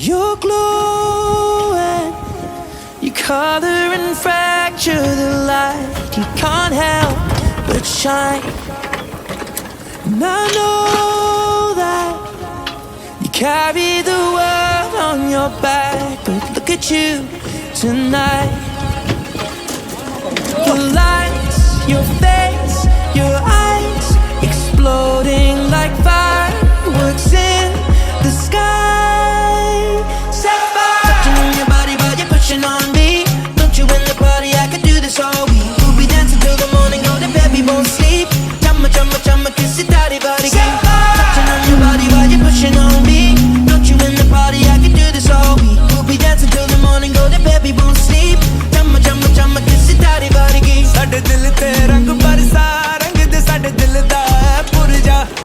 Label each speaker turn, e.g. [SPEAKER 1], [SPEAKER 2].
[SPEAKER 1] You're glowing, you color and fracture the light. You can't help but shine. And I know that you carry the world on your back, but look at you tonight. Your lights, your face, your eyes.